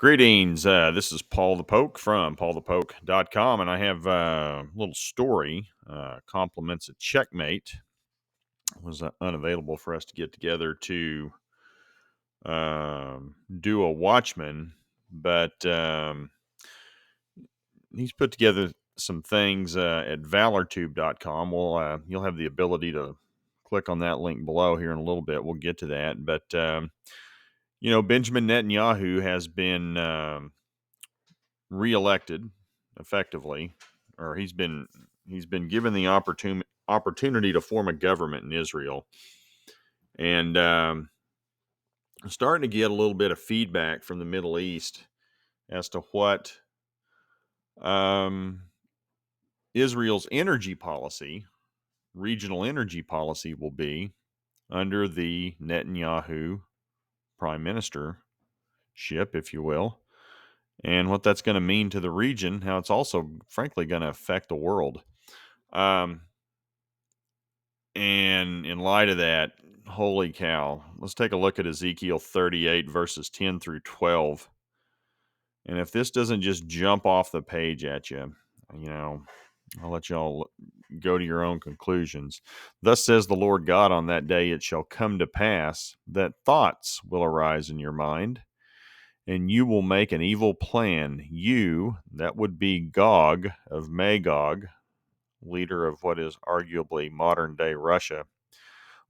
Greetings. This is Paul the Poke from paulthepoke.com, and I have a little story. Compliments of Checkmate was unavailable for us to get together to do a Watchman, but he's put together some things at valortube.com. Well, you'll have the ability to click on that link below here in a little bit. We'll get to that, but Benjamin Netanyahu has been reelected effectively, or he's been given the opportunity to form a government in Israel, and I'm starting to get a little bit of feedback from the Middle East as to what um, Israel's energy policy, regional energy policy, will be under the Netanyahu prime ministership, if you will, and what that's going to mean to the region, how it's also, frankly, going to affect the world. Um, And in light of that, holy cow, let's take a look at Ezekiel 38, verses 10 through 12. And if this doesn't just jump off the page at you, you know, I'll let y'all go to your own conclusions. Thus says the Lord God, on that day it shall come to pass that thoughts will arise in your mind, and you will make an evil plan. You, that would be Gog of Magog, leader of what is arguably modern day Russia,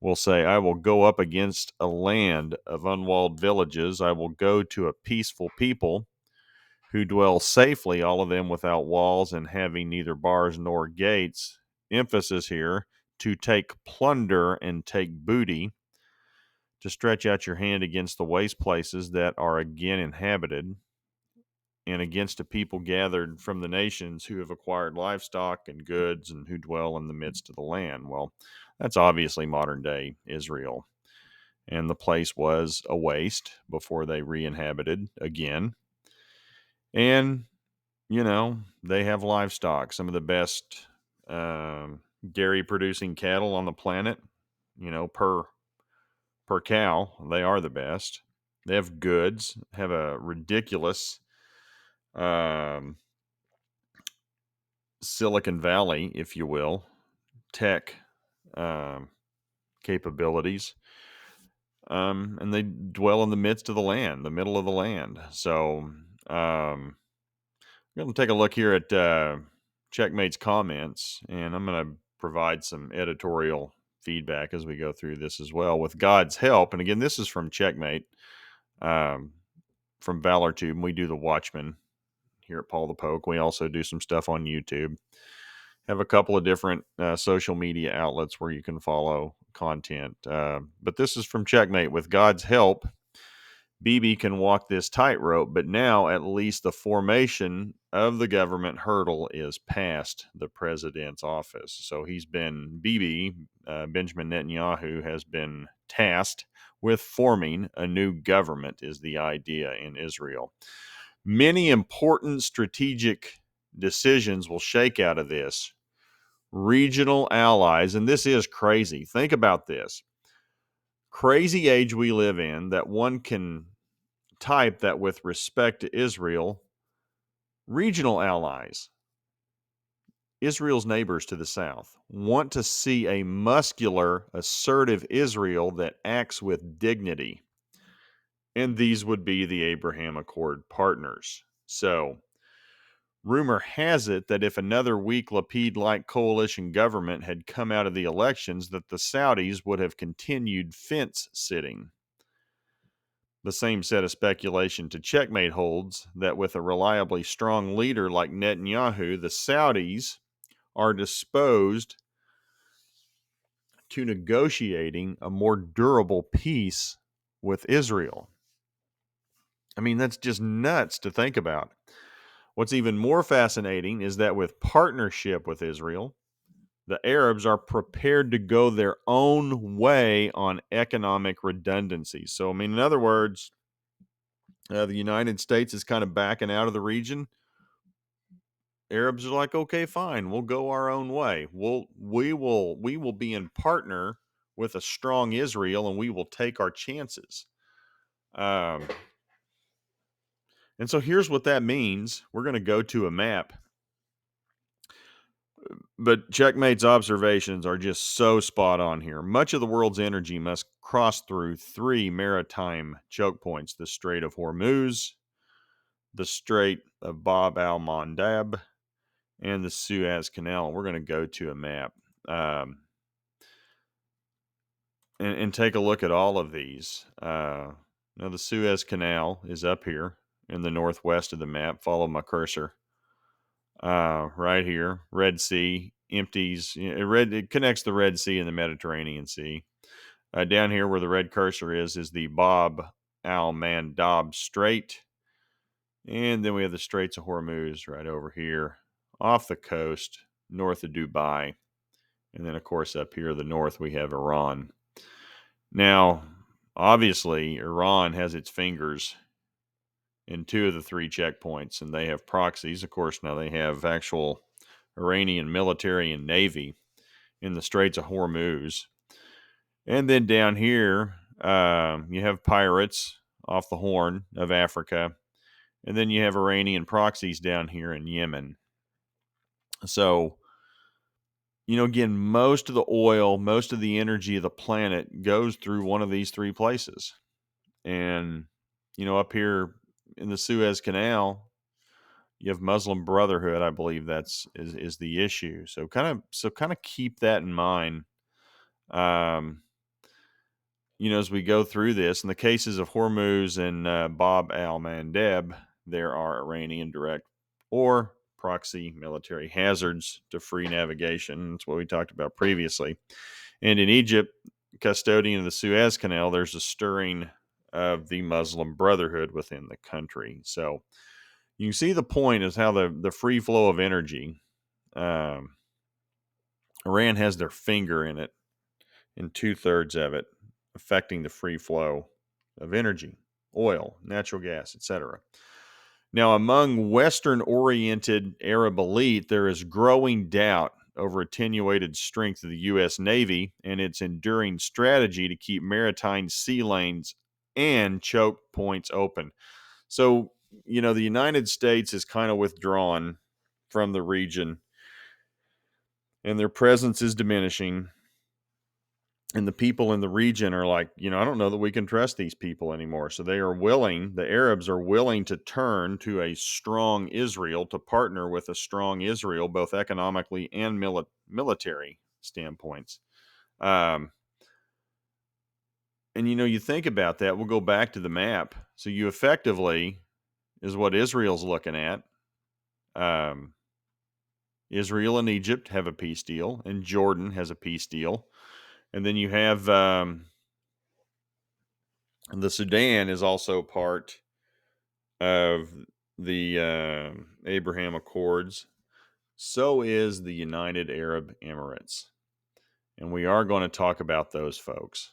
will say, I will go up against a land of unwalled villages. I will go to a peaceful people who dwell safely, all of them without walls and having neither bars nor gates. Emphasis here, to take plunder and take booty, to stretch out your hand against the waste places that are again inhabited, and against a people gathered from the nations who have acquired livestock and goods and who dwell in the midst of the land. Well, that's obviously modern day Israel. And the place was a waste before they re-inhabited again. And, they have livestock, some of the best dairy producing cattle on the planet, per cow. They are the best. They have goods, have a ridiculous um, Silicon Valley, if you will, tech um, capabilities. And they dwell in the midst of the land, the middle of the land. So I'm going to take a look here at Checkmate's comments, and I'm going to provide some editorial feedback as we go through this as well, with God's help. And again, this is from Checkmate, um, from ValorTube, and we do the Watchmen here at Paul the Poke. We also do some stuff on YouTube. Have a couple of different social media outlets where you can follow content. But this is from Checkmate. With God's help, Bibi can walk this tightrope, but now at least the formation of the government hurdle is past the president's office. So Bibi, Benjamin Netanyahu, has been tasked with forming a new government, is the idea in Israel. Many important strategic decisions will shake out of this. Regional allies, and this is crazy. Think about this. Crazy age we live in, that one can type that with respect to Israel, regional allies, Israel's neighbors to the south, want to see a muscular, assertive Israel that acts with dignity. And these would be the Abraham Accord partners. So, rumor has it that if another weak Lapid-like coalition government had come out of the elections, that the Saudis would have continued fence sitting. The same set of speculation to Checkmate holds that with a reliably strong leader like Netanyahu, the Saudis are disposed to negotiating a more durable peace with Israel. I mean, that's just nuts to think about. What's even more fascinating is that with partnership with Israel, the Arabs are prepared to go their own way on economic redundancy. So, I mean, in other words, the United States is kind of backing out of the region. Arabs are like, okay, fine, we'll go our own way. We will be in partner with a strong Israel, and we will take our chances. Um, And so here's what that means. We're going to go to a map, but Checkmate's observations are just so spot on here. Much of the world's energy must cross through three maritime choke points: the Strait of Hormuz, the Strait of Bab al Mandab, and the Suez Canal. We're going to go to a map and take a look at all of these. Now, the Suez Canal is up here in the northwest of the map. Follow my cursor. Right here, Red Sea empties. It connects the Red Sea and the Mediterranean Sea. Down here, where the red cursor is the Bab al Mandab Strait, and then we have the Straits of Hormuz right over here, off the coast, north of Dubai, and then of course up here, the north, we have Iran. Now, obviously, Iran has its fingers in two of the three checkpoints, and they have proxies. Of course, now they have actual Iranian military and navy in the Straits of Hormuz. And then down here, you have pirates off the Horn of Africa. And then you have Iranian proxies down here in Yemen. So, again, most of the oil, most of the energy of the planet goes through one of these three places. And, up here in the Suez Canal, you have Muslim Brotherhood. I believe is the issue. So kind of keep that in mind. As we go through this, in the cases of Hormuz and Bab al Mandeb, there are Iranian direct or proxy military hazards to free navigation. That's what we talked about previously. And in Egypt, custodian of the Suez Canal, there's a stirring of the Muslim Brotherhood within the country. So you can see the point is how the free flow of energy, Iran has their finger in it, in 2/3 of it, affecting the free flow of energy, oil, natural gas, etc. Now, among Western-oriented Arab elite, there is growing doubt over attenuated strength of the U.S. Navy and its enduring strategy to keep maritime sea lanes and choke points open. So, the United States is kind of withdrawn from the region, and their presence is diminishing. And the people in the region are like, I don't know that we can trust these people anymore. So the Arabs are willing to turn to a strong Israel, to partner with a strong Israel, both economically and military standpoints. And, you think about that. We'll go back to the map. So you effectively, is what Israel's looking at. Israel and Egypt have a peace deal, and Jordan has a peace deal. And then you have the Sudan is also part of the Abraham Accords. So is the United Arab Emirates. And we are going to talk about those folks.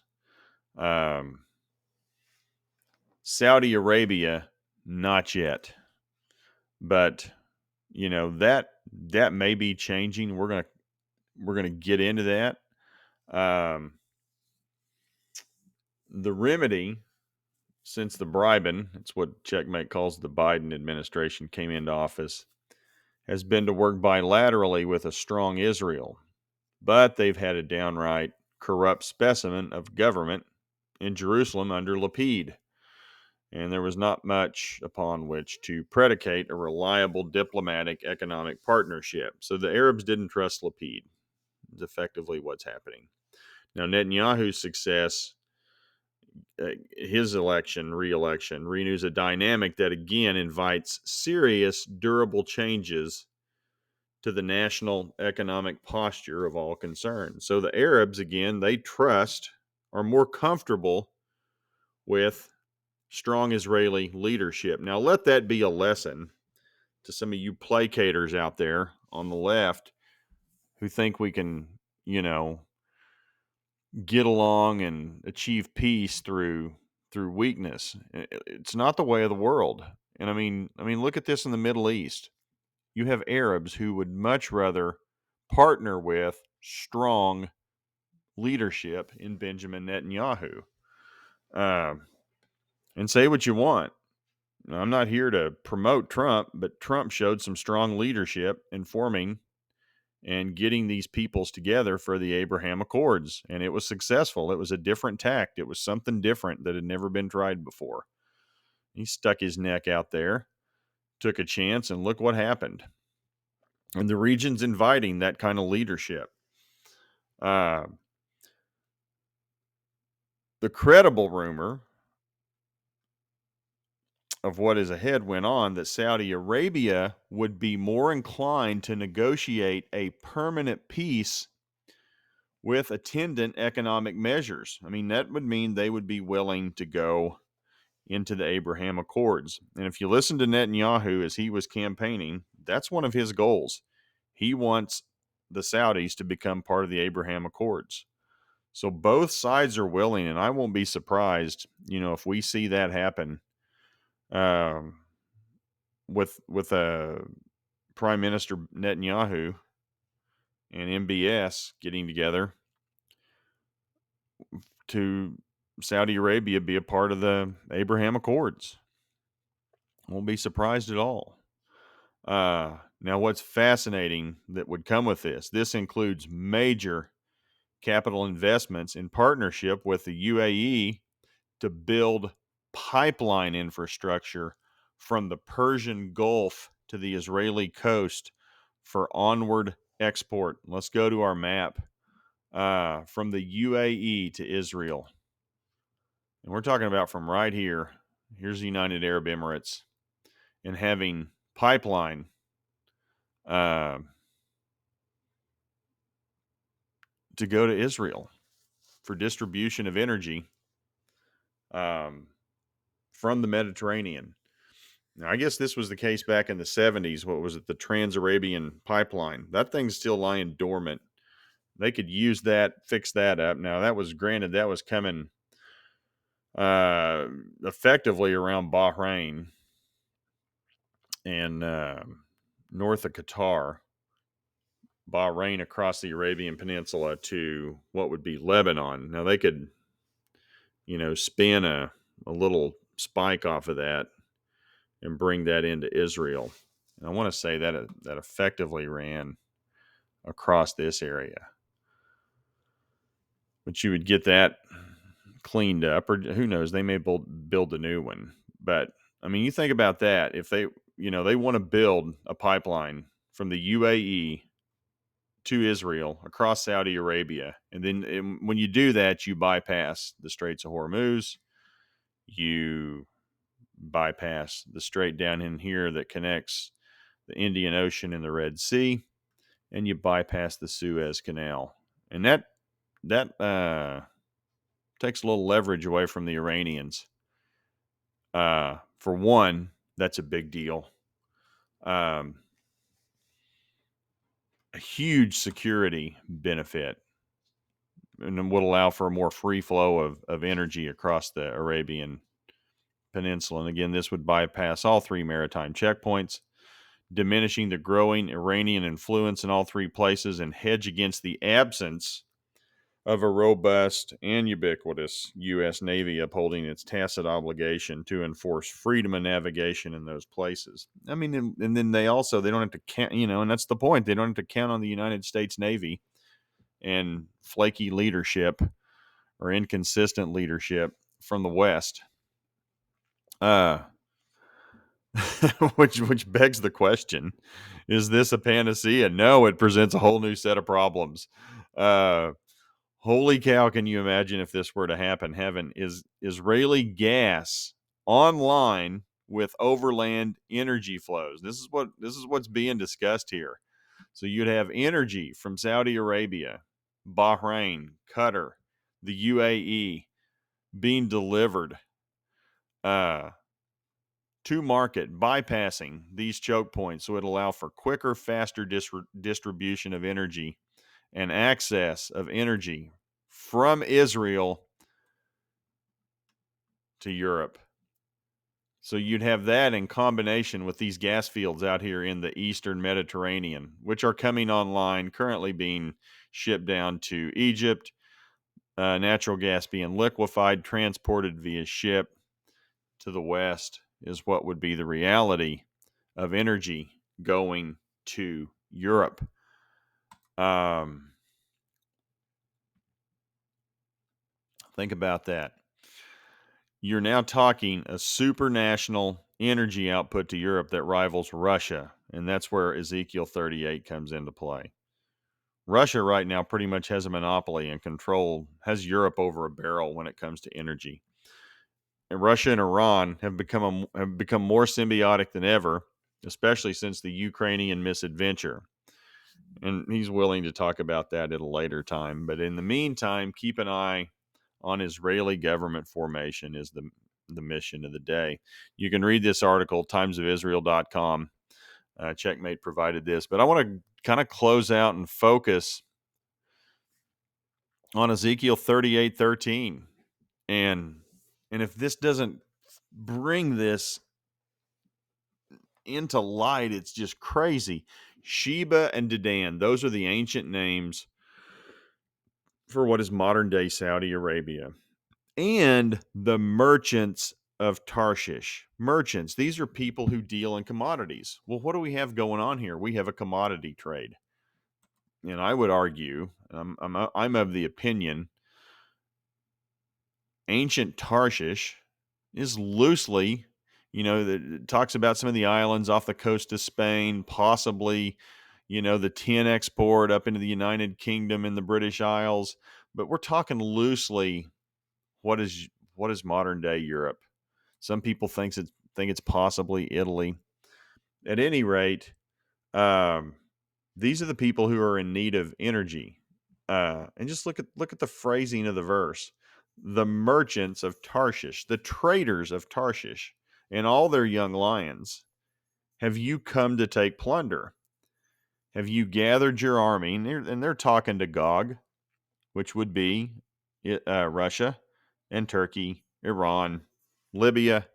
Saudi Arabia, not yet. But, that may be changing. We're going to get into that. The remedy, since the bribing, it's what Checkmate calls the Biden administration, came into office, has been to work bilaterally with a strong Israel. But they've had a downright corrupt specimen of government in Jerusalem under Lapid. And there was not much upon which to predicate a reliable diplomatic economic partnership. So the Arabs didn't trust Lapid. It's effectively what's happening. Now, Netanyahu's success, his re-election, renews a dynamic that again invites serious, durable changes to the national economic posture of all concerned. So the Arabs, again, they are more comfortable with strong Israeli leadership. Now, let that be a lesson to some of you placaters out there on the left who think we can, get along and achieve peace through weakness. It's not the way of the world. And I mean, look at this in the Middle East. You have Arabs who would much rather partner with strong leadership in Benjamin Netanyahu. And say what you want. I'm not here to promote Trump, but Trump showed some strong leadership in forming and getting these peoples together for the Abraham Accords. And it was successful. It was a different tact. It was something different that had never been tried before. He stuck his neck out there, took a chance, and look what happened. And the region's inviting that kind of leadership. The credible rumor of what is ahead went on that Saudi Arabia would be more inclined to negotiate a permanent peace with attendant economic measures. I mean, that would mean they would be willing to go into the Abraham Accords. And if you listen to Netanyahu as he was campaigning, that's one of his goals. He wants the Saudis to become part of the Abraham Accords. So both sides are willing, and I won't be surprised, if we see that happen um, with Prime Minister Netanyahu and MBS getting together to Saudi Arabia be a part of the Abraham Accords. Won't be surprised at all. Now, what's fascinating that would come with this includes major capital investments in partnership with the UAE to build pipeline infrastructure from the Persian Gulf to the Israeli coast for onward export. Let's go to our map from the UAE to Israel. And we're talking about from right here. Here's the United Arab Emirates and having pipeline to go to Israel for distribution of energy from the Mediterranean. Now, I guess this was the case back in the 70s. What was it? The Trans-Arabian Pipeline. That thing's still lying dormant. They could use that, fix that up. Now, that was granted, that was coming effectively around Bahrain and north of Qatar. Bahrain across the Arabian Peninsula to what would be Lebanon. Now, they could, spin a little spike off of that and bring that into Israel. And I want to say that that effectively ran across this area. But you would get that cleaned up, or who knows, they may build a new one. But I mean, you think about that. If they, they want to build a pipeline from the UAE to Israel across Saudi Arabia, and then when you do that, you bypass the Straits of Hormuz, you bypass the strait down in here that connects the Indian Ocean and the Red Sea, and you bypass the Suez Canal, and that takes a little leverage away from the Iranians. For one, that's a big deal. A huge security benefit, and would allow for a more free flow of energy across the Arabian Peninsula. And again, this would bypass all three maritime checkpoints, diminishing the growing Iranian influence in all three places and hedge against the absence of a robust and ubiquitous U.S. Navy upholding its tacit obligation to enforce freedom of navigation in those places. I mean, and then they don't have to count, and that's the point. They don't have to count on the United States Navy and flaky leadership or inconsistent leadership from the West. Which begs the question: is this a panacea? No, it presents a whole new set of problems. Holy cow! Can you imagine if this were to happen? Having Israeli gas online with overland energy flows. This is what's being discussed here. So you'd have energy from Saudi Arabia, Bahrain, Qatar, the UAE being delivered to market, bypassing these choke points, so it allow for quicker, faster distribution of energy and access of energy from Israel to Europe. So you'd have that in combination with these gas fields out here in the Eastern Mediterranean, which are coming online, currently being shipped down to Egypt, natural gas being liquefied, transported via ship to the West is what would be the reality of energy going to Europe. Think about that. You're now talking a supranational energy output to Europe that rivals Russia, and that's where Ezekiel 38 comes into play. Russia right now pretty much has a monopoly and control, has Europe over a barrel when it comes to energy. And Russia and Iran have become more symbiotic than ever, especially since the Ukrainian misadventure. And he's willing to talk about that at a later time. But in the meantime, keep an eye on Israeli government formation is the mission of the day. You can read this article, timesofisrael.com. Czekmate provided this. But I want to kind of close out and focus on Ezekiel 38:13. And if this doesn't bring this into light, it's just crazy. Sheba and Dedan, those are the ancient names for what is modern day Saudi Arabia. And the merchants of Tarshish. Merchants, these are people who deal in commodities. Well, what do we have going on here? We have a commodity trade. And I would argue, I'm of the opinion, ancient Tarshish is loosely, it talks about some of the islands off the coast of Spain, possibly, the tin export up into the United Kingdom and the British Isles. But we're talking loosely, what is modern day Europe? Some people think it's possibly Italy. At any rate, these are the people who are in need of energy. And just look at the phrasing of the verse. The merchants of Tarshish, the traders of Tarshish, and all their young lions, have you come to take plunder? Have you gathered your army? And they're talking to Gog, which would be Russia and Turkey, Iran, Libya,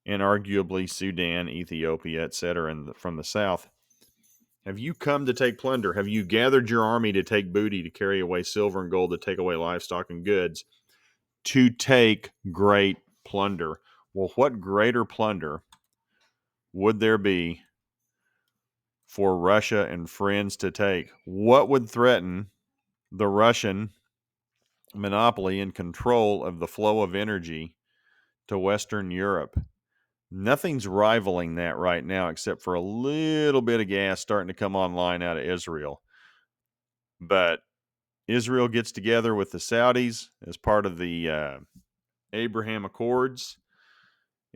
and arguably Sudan, Ethiopia, etc., from the south. Have you come to take plunder? Have you gathered your army to take booty, to carry away silver and gold, to take away livestock and goods, to take great plunder? Well, what greater plunder would there be for Russia and friends to take? What would threaten the Russian monopoly and control of the flow of energy to Western Europe? Nothing's rivaling that right now except for a little bit of gas starting to come online out of Israel. But Israel gets together with the Saudis as part of the Abraham Accords,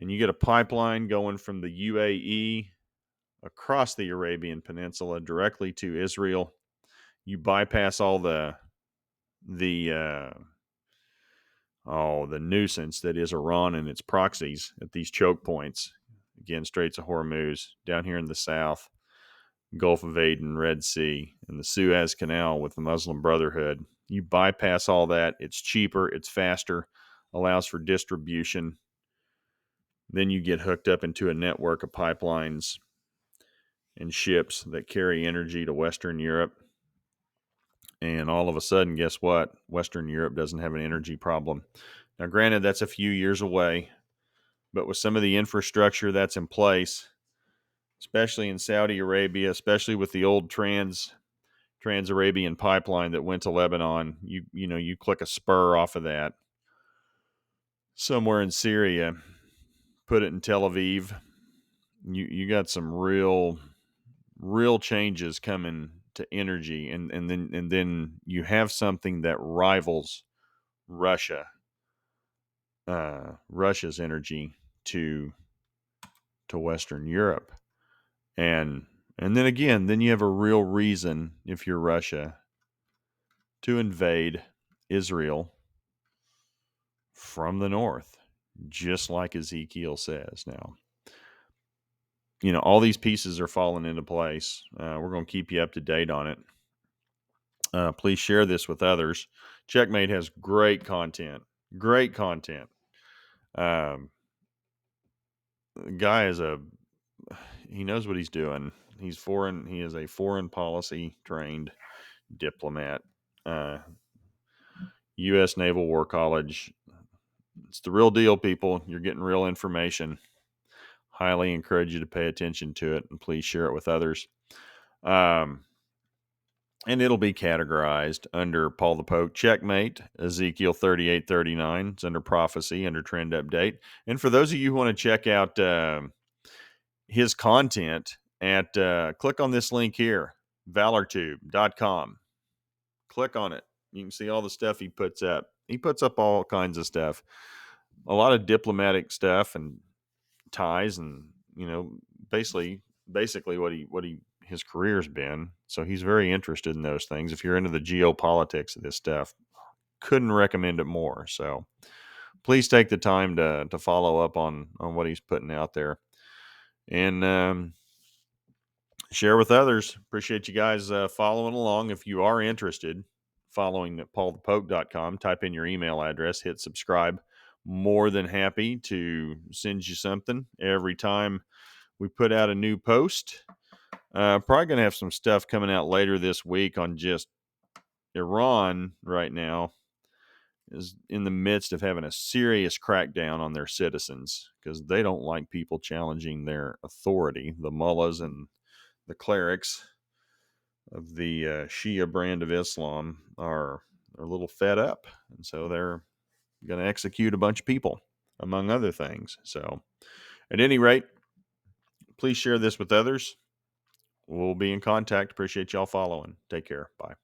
and you get a pipeline going from the UAE across the Arabian Peninsula directly to Israel. You bypass all the nuisance that is Iran and its proxies at these choke points. Again, Straits of Hormuz, down here in the south, Gulf of Aden, Red Sea, and the Suez Canal with the Muslim Brotherhood. You bypass all that. It's cheaper, it's faster, allows for distribution. Then you get hooked up into a network of pipelines and ships that carry energy to Western Europe. And all of a sudden, guess what? Western Europe doesn't have an energy problem. Now, granted, that's a few years away, but with some of the infrastructure that's in place, especially in Saudi Arabia, especially with the old Trans-Arabian pipeline that went to Lebanon, you click a spur off of that somewhere in Syria, put it in Tel Aviv, you got some real changes coming to energy, and then you have something that rivals Russia's energy to Western Europe. And then again, then you have a real reason, if you're Russia, to invade Israel from the north, just like Ezekiel says. Now, all these pieces are falling into place. We're going to keep you up to date on it. Please share this with others. Czekmate has great content. Great content. The guy he knows what he's doing. He is a foreign policy trained diplomat. U.S. Naval War College. It's the real deal, people. You're getting real information. Highly encourage you to pay attention to it, and please share it with others. Um, and it'll be categorized under Paul the Poke, Checkmate, Ezekiel 38:39. It's under prophecy, under trend update. And for those of you who want to check out his content, at click on this link here, valortube.com. Click on it. You can see all the stuff he puts up. He puts up all kinds of stuff, a lot of diplomatic stuff and ties, and basically what he his career's been. So he's very interested in those things. If you're into the geopolitics of this stuff, couldn't recommend it more. So please take the time to follow up on what he's putting out there, and share with others. Appreciate you guys following along. If you are interested, following at paulthepoke.com, type in your email address, hit subscribe. More than happy to send you something every time we put out a new post. Probably going to have some stuff coming out later this week on just Iran right now is in the midst of having a serious crackdown on their citizens because they don't like people challenging their authority. The mullahs and the clerics of the Shia brand of Islam are a little fed up, and so they're going to execute a bunch of people, among other things. So, at any rate, please share this with others. We'll be in contact. Appreciate y'all following. Take care. Bye.